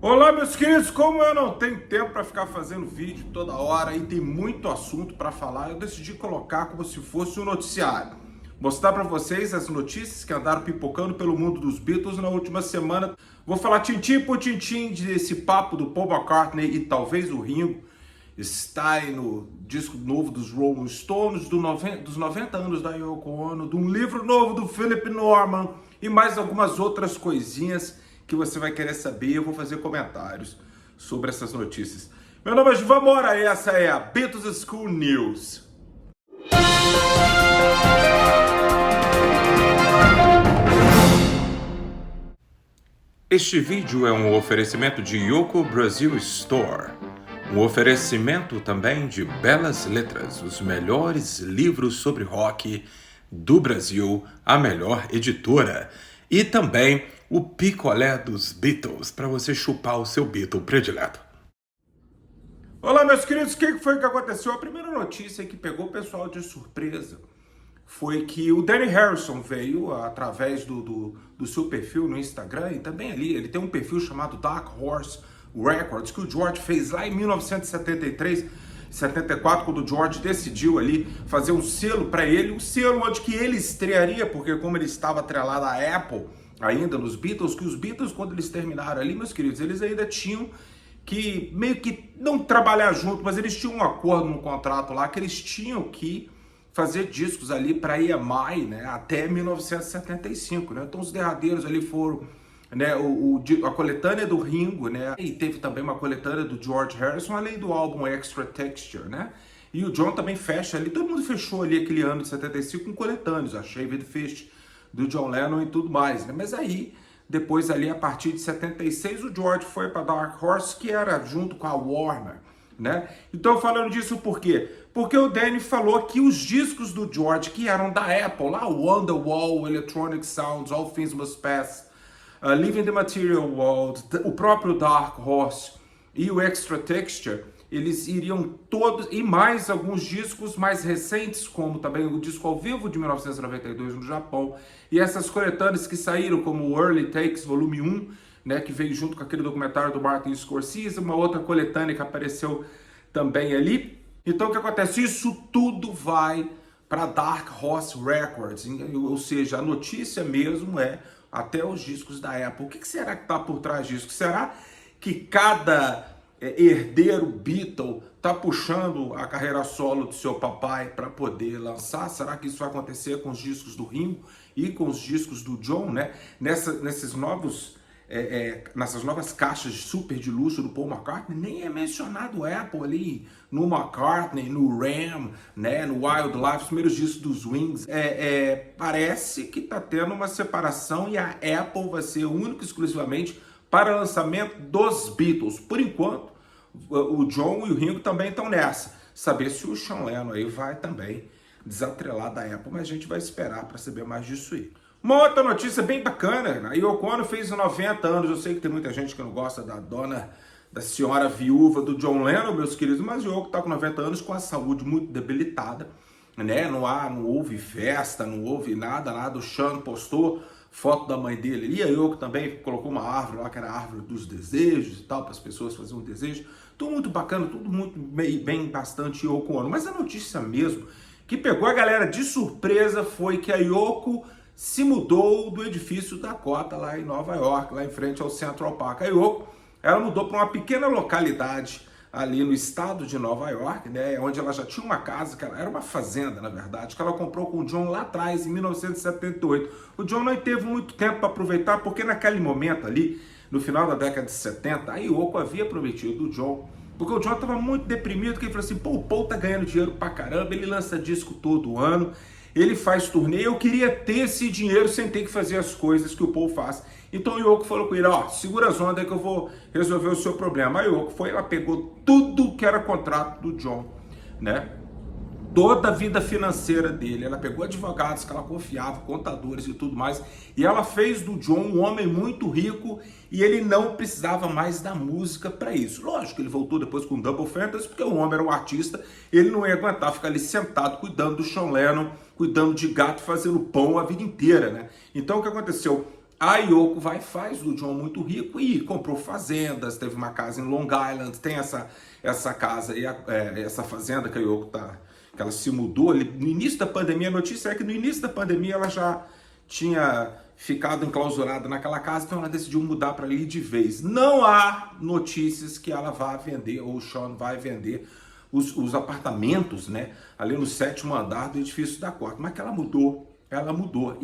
Olá, meus queridos, como eu não tenho tempo para ficar fazendo vídeo toda hora e tem muito assunto para falar, eu decidi colocar como se fosse um noticiário. Mostrar para vocês as notícias que andaram pipocando pelo mundo dos Beatles na última semana. Vou falar tintim por tintim desse papo do Paul McCartney e talvez o Ringo está aí no disco novo dos Rolling Stones, dos 90 anos da Yoko Ono, de um livro novo do Philip Norman e mais algumas outras coisinhas que você vai querer saber. Eu vou fazer comentários sobre essas notícias. Meu nome é Gilvan Moura e essa é a Beatles School News. Este vídeo é um oferecimento de Yoko Brasil Store. Um oferecimento também de Belas Letras, os melhores livros sobre rock do Brasil, a melhor editora. E também o picolé dos Beatles, para você chupar o seu Beatle predileto. Olá, meus queridos, o que foi que aconteceu? A primeira notícia que pegou o pessoal de surpresa foi que o Danny Harrison veio através do seu perfil no Instagram, e também ali, ele tem um perfil chamado Dark Horse Records, que o George fez lá em 1973, 74, quando o George decidiu ali fazer um selo para ele, um selo onde que ele estrearia, porque como ele estava atrelado à Apple ainda nos Beatles, que os Beatles, quando eles terminaram ali, meus queridos, eles ainda tinham que meio que não trabalhar junto, mas eles tinham um acordo no contrato lá que eles tinham que fazer discos ali para a EMI, né, até 1975, né? Então os derradeiros ali foram, né, a coletânea do Ringo, né, e teve também uma coletânea do George Harrison, além do álbum Extra Texture, né? E o John também fecha ali, todo mundo fechou ali aquele ano de 75 com coletâneos, a Shaved Fist do John Lennon e tudo mais, né? Mas aí, depois ali, a partir de 76, o George foi para Dark Horse, que era junto com a Warner, né? Então, falando disso por quê? Porque o Danny falou que os discos do George, que eram da Apple, lá o Wonderwall, Electronic Sounds, All Things Must Pass, Living the Material World, o próprio Dark Horse e o Extra Texture, eles iriam todos, e mais alguns discos mais recentes, como também o disco ao vivo de 1992 no Japão, e essas coletâneas que saíram, como o Early Takes Volume 1, né, que veio junto com aquele documentário do Martin Scorsese, uma outra coletânea que apareceu também ali. Então o que acontece? Isso tudo vai para Dark Horse Records, ou seja, a notícia mesmo é até os discos da Apple. O que será que está por trás disso? Será que cada herdeiro Beatle está puxando a carreira solo do seu papai para poder lançar? Será que isso vai acontecer com os discos do Ringo e com os discos do John, né? Nessas novas caixas super de luxo do Paul McCartney, nem é mencionado o Apple ali, no McCartney, no Ram, né, no Wildlife, os primeiros discos dos Wings. Parece que está tendo uma separação e a Apple vai ser única e exclusivamente para lançamento dos Beatles. Por enquanto, o John e o Ringo também estão nessa. Saber se o Sean Lennon aí vai também desatrelar da Apple, mas a gente vai esperar para saber mais disso aí. Uma outra notícia bem bacana, a Yoko Ono fez 90 anos, eu sei que tem muita gente que não gosta da senhora viúva do John Lennon, meus queridos, mas o Yoko está com 90 anos com a saúde muito debilitada, né? Não houve festa, não houve nada, o Sean postou foto da mãe dele ali, a Yoko também colocou uma árvore lá, que era a árvore dos desejos e tal, para as pessoas fazerem um desejo, tudo muito bacana, tudo muito bem, bastante Yoko Ono, mas a notícia mesmo que pegou a galera de surpresa foi que a Yoko se mudou do edifício Dakota lá em Nova York, lá em frente ao Central Park. A Yoko, ela mudou para uma pequena localidade ali no estado de Nova York, né, onde ela já tinha uma casa, que era uma fazenda, na verdade, que ela comprou com o John lá atrás, em 1978. O John não teve muito tempo para aproveitar, porque naquele momento ali, no final da década de 70, a Yoko havia prometido o John, porque o John estava muito deprimido, que ele falou assim, pô, o Paul tá ganhando dinheiro pra caramba, ele lança disco todo ano, ele faz turnê, eu queria ter esse dinheiro sem ter que fazer as coisas que o Paul faz. Então o Yoko falou com ele, ó, segura as ondas que eu vou resolver o seu problema. A Yoko foi, ela pegou tudo que era contrato do John, né? Toda a vida financeira dele, ela pegou advogados que ela confiava, contadores e tudo mais, e ela fez do John um homem muito rico e ele não precisava mais da música para isso. Lógico que ele voltou depois com Double Fantasy, porque o homem era um artista, ele não ia aguentar ficar ali sentado cuidando do Sean Lennon, cuidando de gato, fazendo pão a vida inteira, né? Então o que aconteceu? A Yoko vai e faz do John muito rico e comprou fazendas, teve uma casa em Long Island, tem essa casa e essa fazenda que a Yoko que ela se mudou ali no início da pandemia. A notícia é que no início da pandemia ela já tinha ficado enclausurada naquela casa, então ela decidiu mudar para ali de vez. Não há notícias que ela vá vender, ou o Sean vai vender os apartamentos, né, ali no 7º andar do edifício da Corte, mas que ela mudou.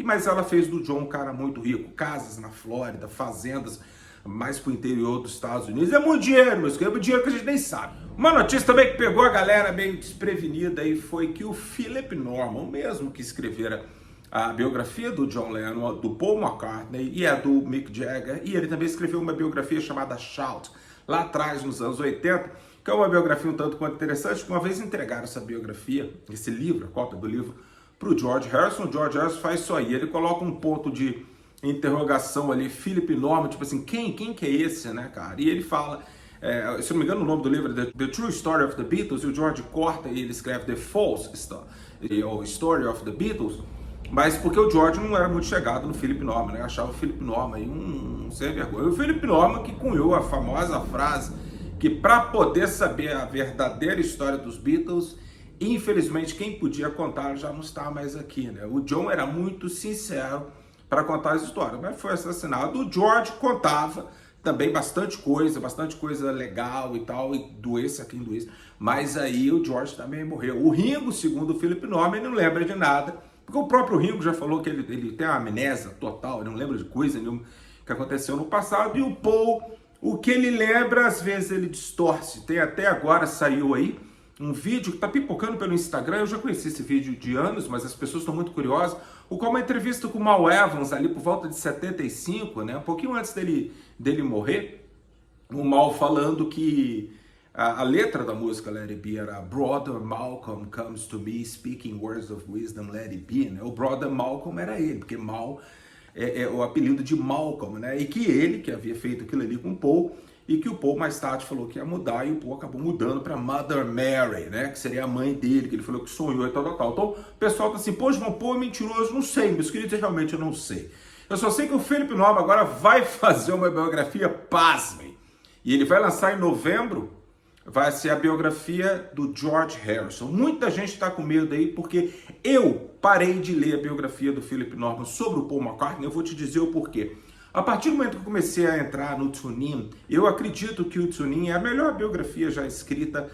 Mas ela fez do John um cara muito rico, casas na Flórida, fazendas mais pro interior dos Estados Unidos. É muito dinheiro, meus queridos, é muito dinheiro que a gente nem sabe. Uma notícia também que pegou a galera meio desprevenida aí foi que o Philip Norman, o mesmo que escrevera a biografia do John Lennon, do Paul McCartney e a do Mick Jagger, e ele também escreveu uma biografia chamada Shout, lá atrás, nos anos 80, que é uma biografia um tanto quanto interessante, que uma vez entregaram essa biografia, esse livro, a cópia do livro, para o George Harrison. O George Harrison faz isso aí, ele coloca um ponto de interrogação ali, Philip Norman, tipo assim, quem que é esse, né, cara? E ele fala, se não me engano o nome do livro é The True Story of the Beatles, e o George corta e ele escreve The False Story of the Beatles, mas porque o George não era muito chegado no Philip Norman, né? Achava o Philip Norman aí um sem vergonha. O Philip Norman que cunhou a famosa frase que para poder saber a verdadeira história dos Beatles, infelizmente, quem podia contar já não está mais aqui, né? O John era muito sincero para contar as histórias, mas foi assassinado. O George contava também bastante coisa legal e tal, e doença aqui, doença. Mas aí o George também morreu. O Ringo, segundo o Philip Norman, não lembra de nada, porque o próprio Ringo já falou que ele tem uma amnésia total, ele não lembra de coisa nenhuma que aconteceu no passado. E o Paul, o que ele lembra, às vezes ele distorce. Tem até agora, saiu aí, um vídeo que está pipocando pelo Instagram. Eu já conheci esse vídeo de anos, mas as pessoas estão muito curiosas. O qual é uma entrevista com o Mal Evans, ali por volta de 75, né? Um pouquinho antes dele morrer. O Mal falando que a letra da música Let It Be era Brother Malcolm comes to me speaking words of wisdom, let it be, né? O Brother Malcolm era ele, porque Mal é o apelido de Malcolm, né? E que ele, que havia feito aquilo ali com o Paul, e que o Paul mais tarde falou que ia mudar, e o Paul acabou mudando para Mother Mary, né? Que seria a mãe dele, que ele falou que sonhou e tal. Então, o pessoal tá assim, pô, João, Paul é mentiroso. Não sei, meus queridos, realmente eu não sei. Eu só sei que o Philip Norman agora vai fazer uma biografia, pasmem. E ele vai lançar em novembro, vai ser a biografia do George Harrison. Muita gente está com medo aí, porque eu parei de ler a biografia do Philip Norman sobre o Paul McCartney. Eu vou te dizer o porquê. A partir do momento que eu comecei a entrar no TuneIn, eu acredito que o TuneIn é a melhor biografia já escrita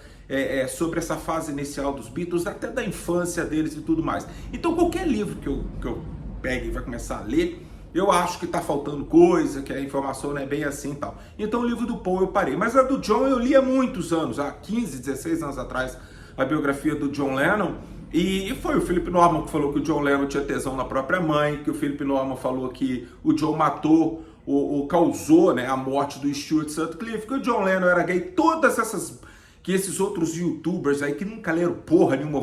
sobre essa fase inicial dos Beatles, até da infância deles e tudo mais. Então qualquer livro que eu pegue e vai começar a ler, eu acho que está faltando coisa, que a informação não é bem assim e tal. Então o livro do Paul eu parei, mas a do John eu li há muitos anos, há 15, 16 anos atrás, a biografia do John Lennon. E foi o Philip Norman que falou que o John Lennon tinha tesão na própria mãe, que o Philip Norman falou que o John matou, ou causou, né, a morte do Stuart Sutcliffe, que o John Lennon era gay. Todas essas, que esses outros youtubers aí que nunca leram porra nenhuma,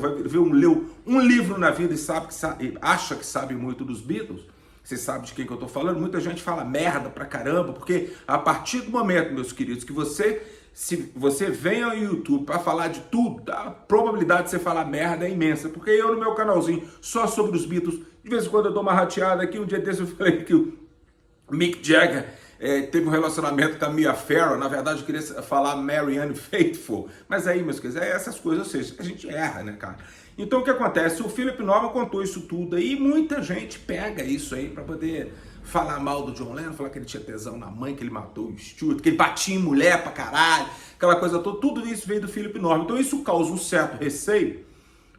leu um livro na vida e acha que sabe muito dos Beatles. Você sabe de quem que eu tô falando? Muita gente fala merda pra caramba, porque a partir do momento, meus queridos, que se você vem ao YouTube para falar de tudo, a probabilidade de você falar merda é imensa. Porque eu, no meu canalzinho, só sobre os Beatles, de vez em quando eu dou uma rateada aqui. Um dia desse eu falei que o Mick Jagger teve um relacionamento com a Mia Farrow. Na verdade, eu queria falar Marianne Faithfull. Mas aí, meus queridos, essas coisas, ou seja, a gente erra, né, cara? Então, o que acontece? O Philip Norman contou isso tudo aí, e muita gente pega isso aí para poder falar mal do John Lennon, falar que ele tinha tesão na mãe, que ele matou o Stuart, que ele batia em mulher pra caralho, aquela coisa toda. Tudo isso veio do Philip Norman. Então isso causa um certo receio,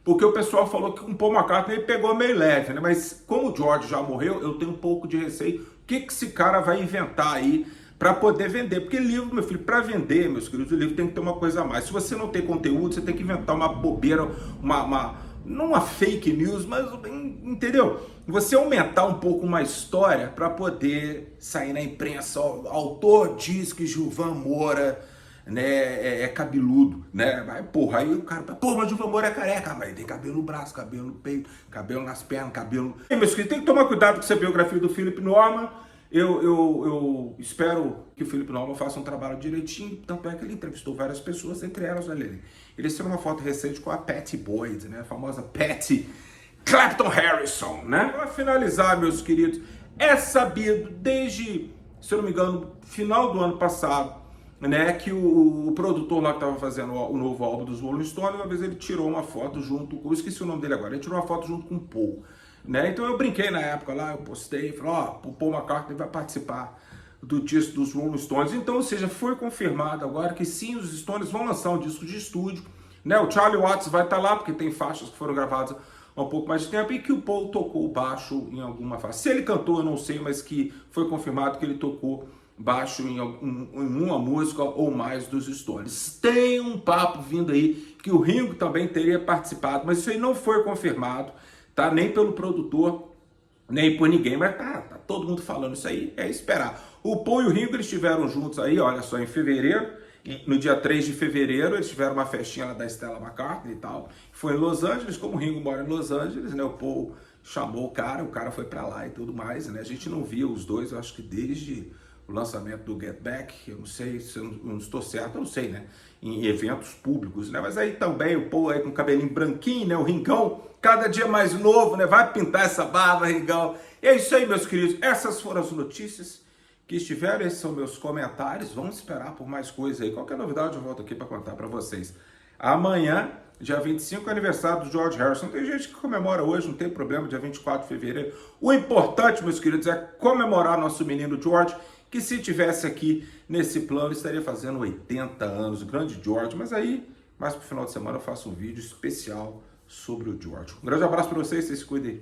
porque o pessoal falou que com o Paul McCartney ele pegou meio leve, né? Mas como o George já morreu, eu tenho um pouco de receio. O que esse cara vai inventar aí para poder vender? Porque livro, meu filho, para vender, meus queridos, o livro tem que ter uma coisa a mais. Se você não tem conteúdo, você tem que inventar uma bobeira, não uma fake news, mas, entendeu? Você aumentar um pouco uma história para poder sair na imprensa. O autor diz que Gilvan Moura, né, é cabeludo, né? Vai, porra, aí o cara, porra, mas Gilvan Moura é careca, mas tem cabelo no braço, cabelo no peito, cabelo nas pernas, cabelo... Meus queridos, tem que tomar cuidado com essa biografia do Philip Norman. Eu espero que o Philip Norman faça um trabalho direitinho, tanto é que ele entrevistou várias pessoas, entre elas, olha, ele tirou uma foto recente com a Pattie Boyd, né, a famosa Pattie Clapton Harrison, né? Para finalizar, meus queridos, É sabido desde, se eu não me engano, final do ano passado, né, que o produtor lá que estava fazendo o novo álbum dos Rolling Stones, uma vez ele tirou uma foto junto com, eu esqueci o nome dele agora, ele tirou uma foto junto com o Paul, né? Então eu brinquei na época lá, eu postei, falei, ó, o Paul McCartney vai participar do disco dos Rolling Stones. Então, ou seja, foi confirmado agora que sim, os Stones vão lançar um disco de estúdio, né? O Charlie Watts vai estar lá, porque tem faixas que foram gravadas há um pouco mais de tempo, e que o Paul tocou baixo em alguma faixa. Se ele cantou, eu não sei, mas que foi confirmado que ele tocou baixo em uma música ou mais dos Stones. Tem um papo vindo aí que o Ringo também teria participado, mas isso aí não foi confirmado, tá? Nem pelo produtor, nem por ninguém, mas tá todo mundo falando isso aí, é esperar. O Paul e o Ringo, eles estiveram juntos aí, olha só, em fevereiro, no dia 3 de fevereiro, eles tiveram uma festinha lá da Stella McCartney e tal. Foi em Los Angeles, como o Ringo mora em Los Angeles, né? O Paul chamou o cara foi pra lá e tudo mais, né? A gente não via os dois, eu acho que desde o lançamento do Get Back, eu não sei, se eu não estou certo, eu não sei, né? Em eventos públicos, né? Mas aí também o Paul aí com o cabelinho branquinho, né? O Ringão, cada dia mais novo, né? Vai pintar essa barba, Ringão. E é isso aí, meus queridos. Essas foram as notícias que estiveram, esses são meus comentários. Vamos esperar por mais coisa aí. Qualquer novidade eu volto aqui para contar para vocês. Amanhã, dia 25, é aniversário do George Harrison. Tem gente que comemora hoje, não tem problema, dia 24 de fevereiro. O importante, meus queridos, é comemorar nosso menino George, que se tivesse aqui nesse plano estaria fazendo 80 anos, o grande George. Mas aí, mais pro final de semana, eu faço um vídeo especial sobre o George. Um grande abraço para vocês se cuidem.